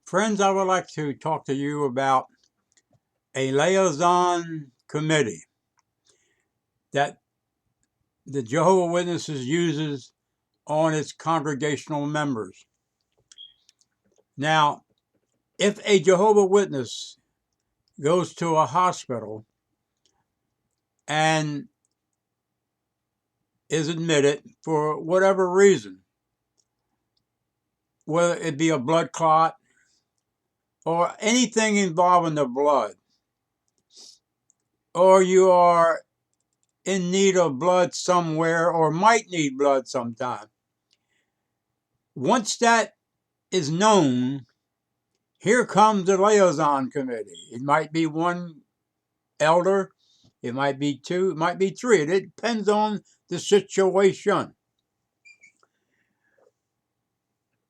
Friends, I would like to talk to you about a liaison committee that the Jehovah Witnesses uses on its congregational members. Now, if a Jehovah Witness goes to a hospital and is admitted for whatever reason, whether it be a blood clot or anything involving the blood, or you are in need of blood somewhere or might need blood sometime, once that is known, here comes the liaison committee. It might be one elder, it might be two, it might be three. It depends on the situation.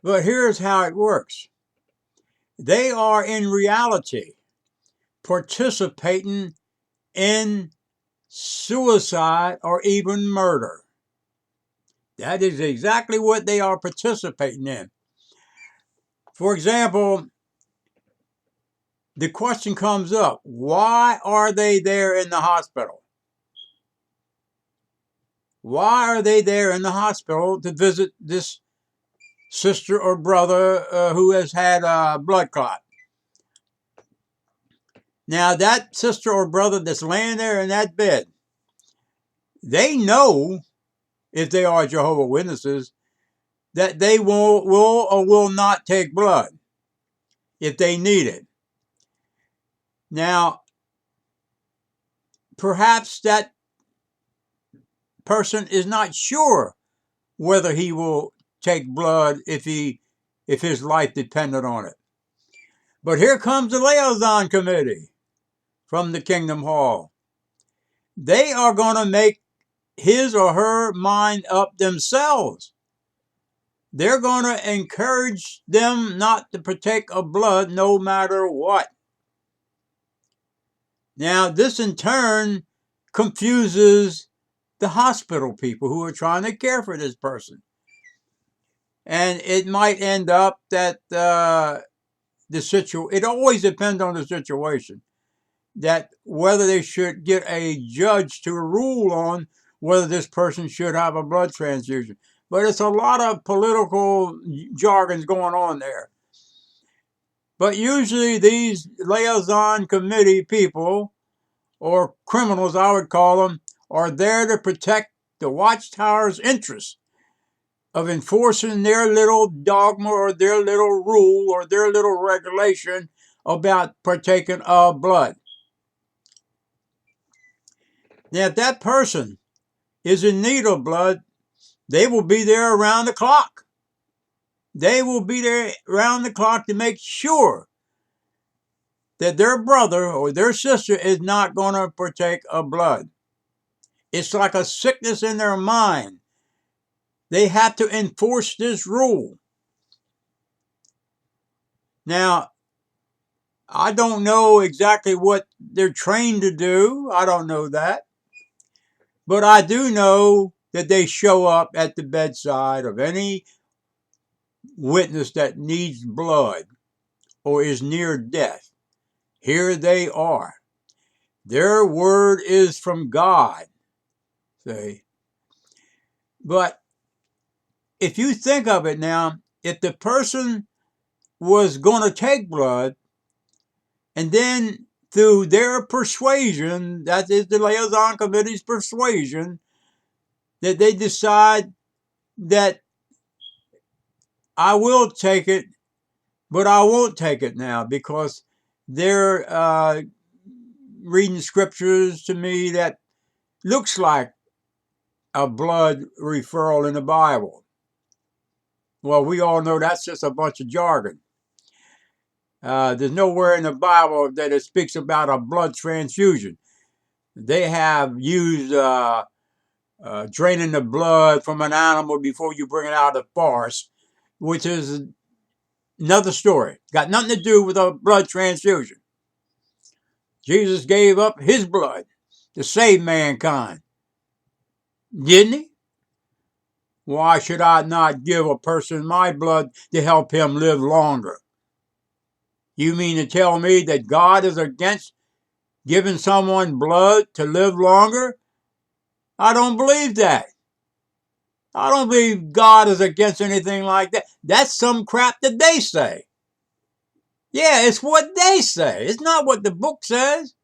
But here's how it works. They are in reality participating in suicide or even murder. That is exactly what they are participating in. For example, the question comes up, why are they there in the hospital? Why are they there in the hospital to visit this sister or brother who has had a blood clot? Now, that sister or brother that's laying there in that bed, they know, if they are Jehovah Witnesses, that they will or will not take blood if they need it. Now, perhaps that person is not sure whether he will take blood if his life depended on it. But here comes the liaison committee from the Kingdom Hall. They are going to make his or her mind up themselves. They're going to encourage them not to partake of blood no matter what. Now, this in turn confuses the hospital people who are trying to care for this person. And it might end up that it always depends on the situation, that whether they should get a judge to rule on whether this person should have a blood transfusion. But it's a lot of political jargons going on there. But usually these liaison committee people, or criminals I would call them, are there to protect the Watchtower's interests of enforcing their little dogma or their little rule or their little regulation about partaking of blood. Now, if that person is in need of blood, they will be there around the clock. They will be there around the clock to make sure that their brother or their sister is not going to partake of blood. It's like a sickness in their mind. They have to enforce this rule. Now, I don't know exactly what they're trained to do. I don't know that. But I do know that they show up at the bedside of any witness that needs blood or is near death. Here they are. Their word is from God. See? But if you think of it now, if the person was going to take blood, and then through their persuasion, that is the liaison committee's persuasion, that they decide that I will take it, but I won't take it now because they're reading scriptures to me that looks like a blood referral in the Bible. Well, we all know that's just a bunch of jargon. There's nowhere in the Bible that it speaks about a blood transfusion. They have used draining the blood from an animal before you bring it out of the forest, which is another story. Got nothing to do with a blood transfusion. Jesus gave up his blood to save mankind. Didn't he? Why should I not give a person my blood to help him live longer? You mean to tell me that God is against giving someone blood to live longer? I don't believe that. I don't believe God is against anything like that. That's some crap that they say. Yeah, it's what they say. It's not what the book says.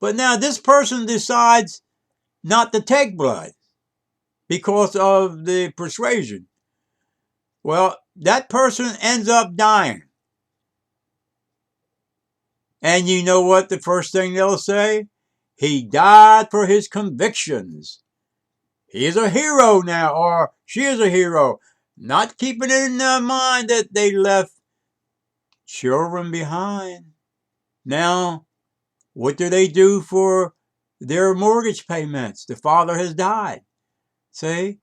But now this person decides not to take blood because of the persuasion. Well, that person ends up dying. And you know what the first thing they'll say? He died for his convictions. He is a hero now, or she is a hero. Not keeping it in their mind that they left children behind. Now, what do they do for their mortgage payments? The father has died. See?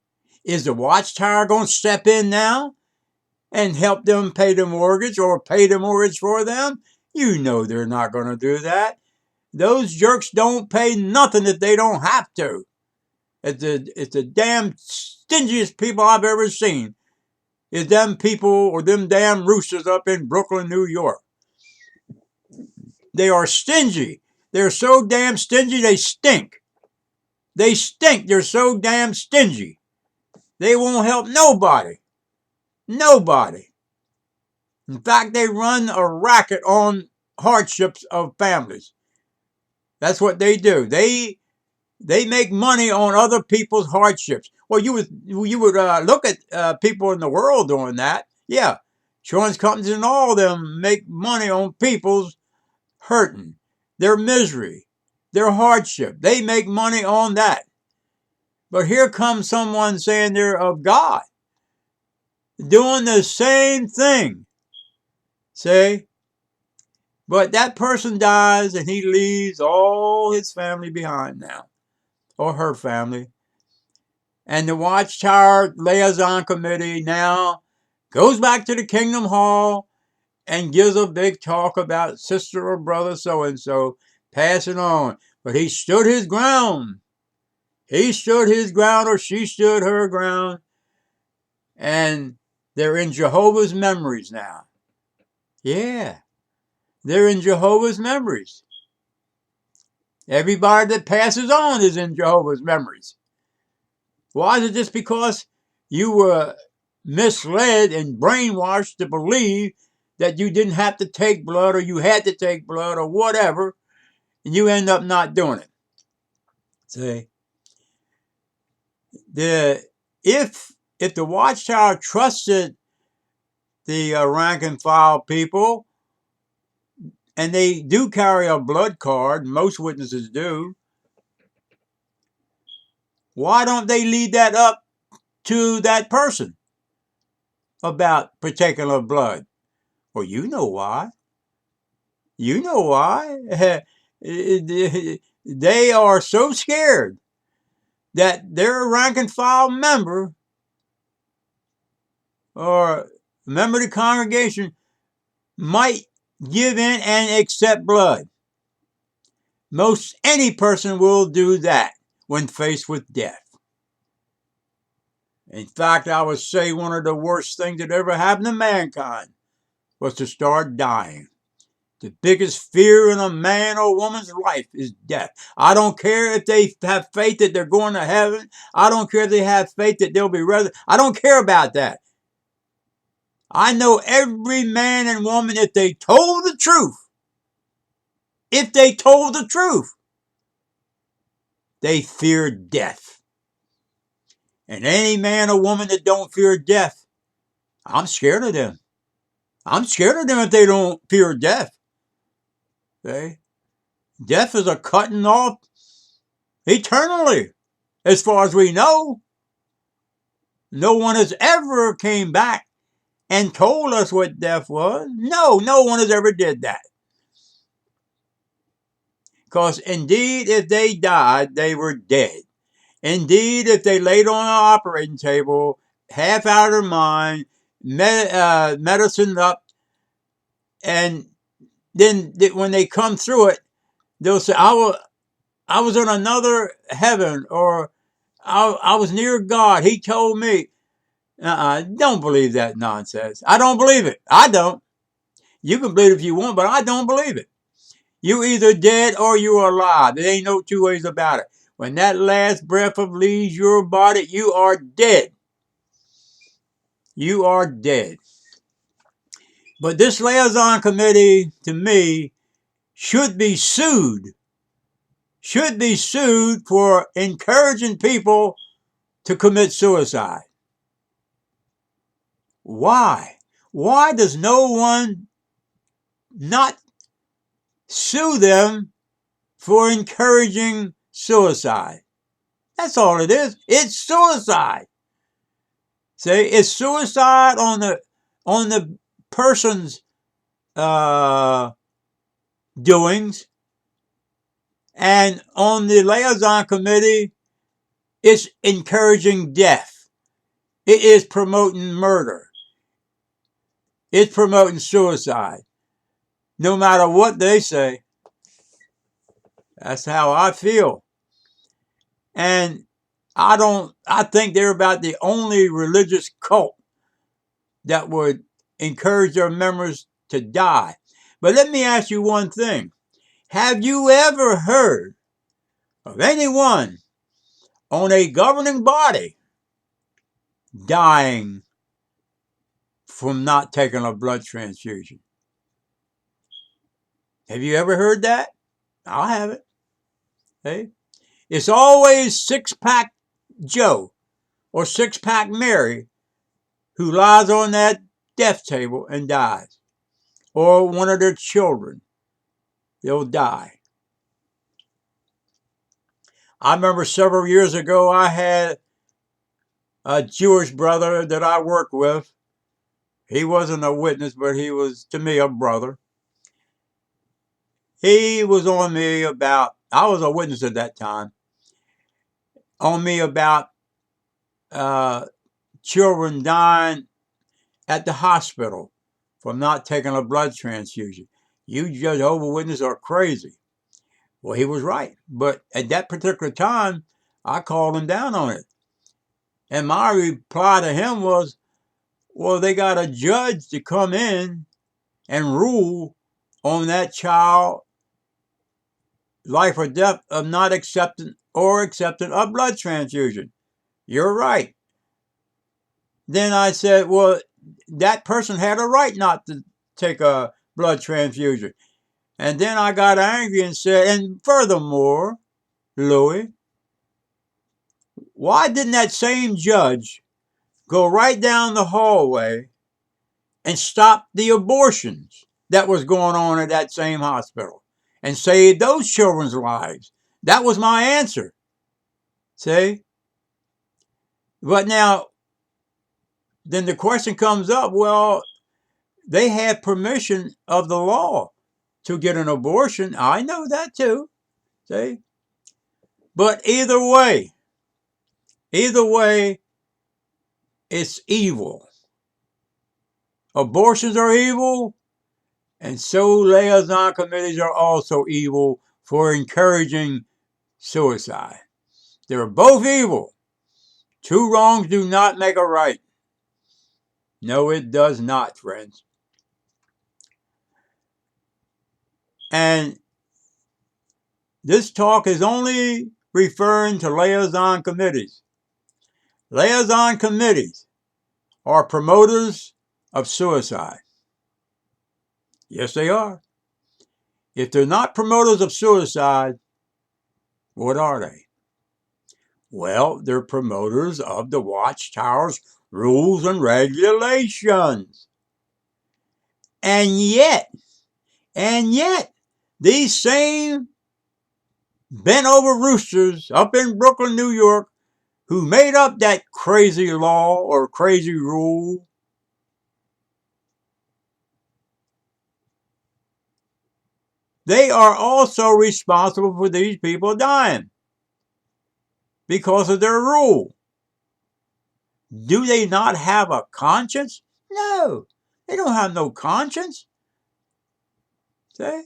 Is the watchtower going to step in now and help them pay the mortgage or pay the mortgage for them? You know they're not going to do that. Those jerks don't pay nothing if they don't have to. It's the damn stingiest people I've ever seen. Is them people or them damn roosters up in Brooklyn, New York. They are stingy. They're so damn stingy they stink. They stink. They're so damn stingy. They won't help nobody. Nobody. In fact, they run a racket on hardships of families. That's what they do. They make money on other people's hardships. Well, you would look at people in the world doing that. Yeah, insurance companies and all of them make money on people's hurting, their misery, their hardship. They make money on that. But here comes someone saying they're of God, doing the same thing. See? But that person dies and he leaves all his family behind now, or her family. And the Watchtower Liaison Committee now goes back to the Kingdom Hall and gives a big talk about sister or brother so-and-so passing on. But he stood his ground. He stood his ground, or she stood her ground. And they're in Jehovah's memories now. Yeah, they're in Jehovah's memories. Everybody that passes on is in Jehovah's memories. Why is it just because you were misled and brainwashed to believe that you didn't have to take blood or you had to take blood or whatever, and you end up not doing it? See, if the Watchtower trusted the rank and file people, and they do carry a blood card, most witnesses do, why don't they lead that up to that person about partaking of blood? Well, you know why. You know why. They are so scared that their rank and file member or member of the congregation might give in and accept blood. Most any person will do that when faced with death. In fact, I would say one of the worst things that ever happened to mankind was to start dying. The biggest fear in a man or woman's life is death. I don't care if they have faith that they're going to heaven. I don't care if they have faith that they'll be resurrected. I don't care about that. I know every man and woman, if they told the truth, they fear death. And any man or woman that don't fear death, I'm scared of them. I'm scared of them if they don't fear death. Okay? Death is a cutting off eternally, as far as we know. No one has ever came back and told us what death was. No one has ever did that. Because indeed, if they died, they were dead. Indeed, if they laid on an operating table, half out of their mind, medicine up, and then when they come through it, they'll say, I was in another heaven, or I was near God. He told me. Don't believe that nonsense. I don't believe it. I don't. You can believe it if you want, but I don't believe it. You either dead or you are alive. There ain't no two ways about it. When that last breath of leaves your body, you are dead. You are dead. But this Liaison Committee, to me, should be sued. Should be sued for encouraging people to commit suicide. Why? Why does no one not sue them for encouraging suicide? That's all it is. It's suicide. See, it's suicide on the person's doings, and on the Liaison Committee, it's encouraging death. It is promoting murder. It's promoting suicide. No matter what they say. That's how I feel. And I think they're about the only religious cult that would encourage their members to die. But let me ask you one thing. Have you ever heard of anyone on a governing body dying from not taking a blood transfusion? Have you ever heard that? I haven't. Hey? It's always Sixpack Joe or Sixpack Mary who lies on that death table and dies. Or one of their children. They'll die. I remember several years ago I had a Jewish brother that I worked with. He wasn't a witness, but he was, to me, a brother. He was on me about, I was a witness at that time, on me about children dying at the hospital from not taking a blood transfusion. You Jehovah's Witnesses are crazy. Well, he was right. But at that particular time, I called him down on it. And my reply to him was, well, they got a judge to come in and rule on that child life or death of not accepting a blood transfusion. You're right. Then I said, well, that person had a right not to take a blood transfusion. And then I got angry and said, and furthermore, Louis, why didn't that same judge go right down the hallway and stop the abortions that was going on at that same hospital and save those children's lives? That was my answer. See? But now, then the question comes up, well, they have permission of the law to get an abortion. I know that too. See? But either way, it's evil. Abortions are evil, and so liaison committees are also evil for encouraging suicide. They're both evil. Two wrongs do not make a right. No, it does not, friends. And this talk is only referring to liaison committees. Liaison committees are promoters of suicide. Yes, they are. If they're not promoters of suicide, what are they? Well, they're promoters of the Watchtower's rules and regulations. And yet, these same bent over roosters up in Brooklyn, New York, who made up that crazy law or crazy rule, they are also responsible for these people dying because of their rule. Do they not have a conscience? No, they don't have no conscience. See?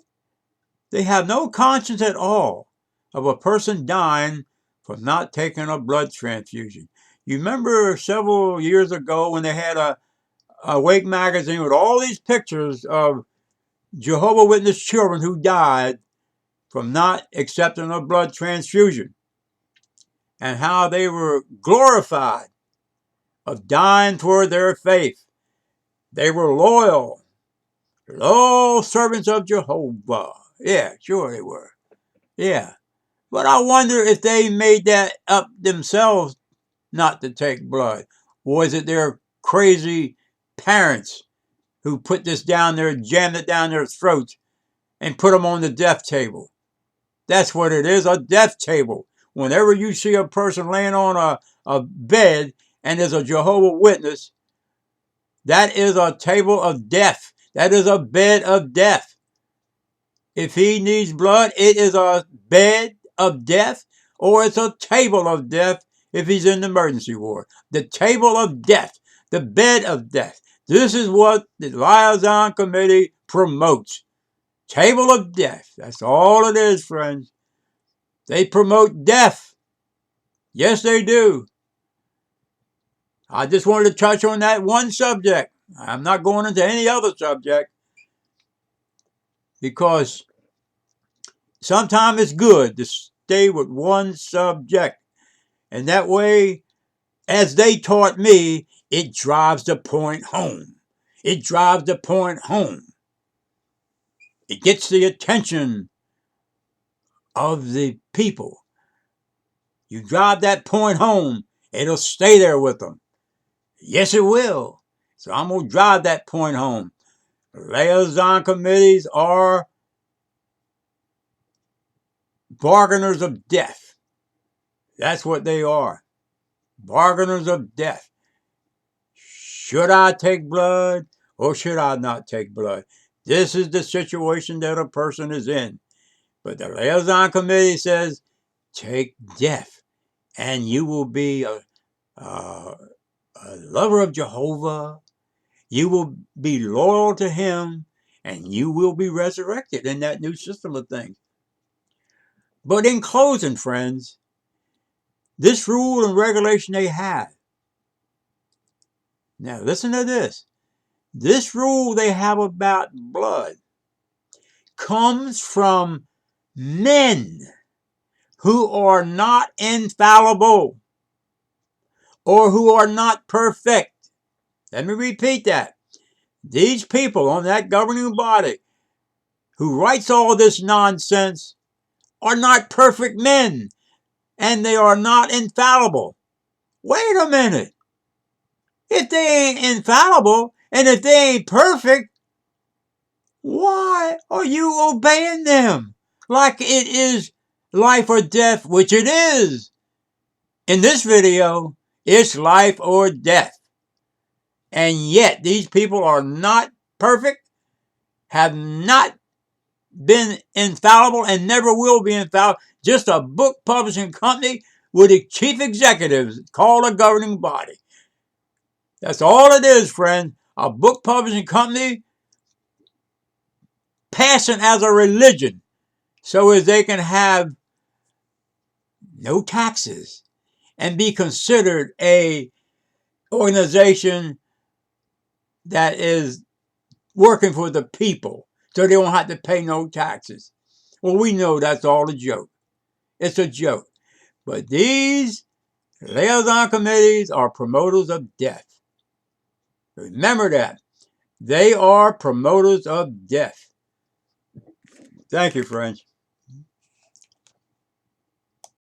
They have no conscience at all of a person dying from not taking a blood transfusion. You remember several years ago when they had a Wake magazine with all these pictures of Jehovah Witness children who died from not accepting a blood transfusion, and how they were glorified of dying for their faith. They were loyal servants of Jehovah. Yeah, sure they were. Yeah. But I wonder if they made that up themselves not to take blood. Or was it their crazy parents who put this down there, jammed it down their throats, and put them on the death table? That's what it is, a death table. Whenever you see a person laying on a bed and there's a Jehovah Witness, that is a table of death. That is a bed of death. If he needs blood, it is a bed of death, or it's a table of death if he's in the emergency ward. The table of death, the bed of death. This is what the Liaison Committee promotes. Table of death. That's all it is, friends. They promote death. Yes, they do. I just wanted to touch on that one subject. I'm not going into any other subject because sometimes it's good to stay with one subject. And that way, as they taught me, it drives the point home. It drives the point home. It gets the attention of the people. You drive that point home, it'll stay there with them. Yes, it will. So I'm going to drive that point home. Liaison committees are bargainers of death. That's what they are. Bargainers of death. Should I take blood or should I not take blood? This is the situation that a person is in. But the Liaison Committee says, take death and you will be a lover of Jehovah. You will be loyal to him and you will be resurrected in that new system of things. But in closing, friends, this rule and regulation they have. Now listen to this. This rule they have about blood comes from men who are not infallible or who are not perfect. Let me repeat that. These people on that governing body who writes all this nonsense are not perfect men and they are not infallible. Wait a minute. If they ain't infallible and if they ain't perfect, why are you obeying them like it is life or death, which it is? In this video, it's life or death. And yet these people are not perfect, have not been infallible, and never will be infallible. Just a book publishing company with a chief executive called a governing body. That's all it is, friend. A book publishing company passing as a religion so as they can have no taxes and be considered a organization that is working for the people so they don't have to pay no taxes. Well, we know that's all a joke. It's a joke. But these liaison committees are promoters of death. Remember that. They are promoters of death. Thank you, friends.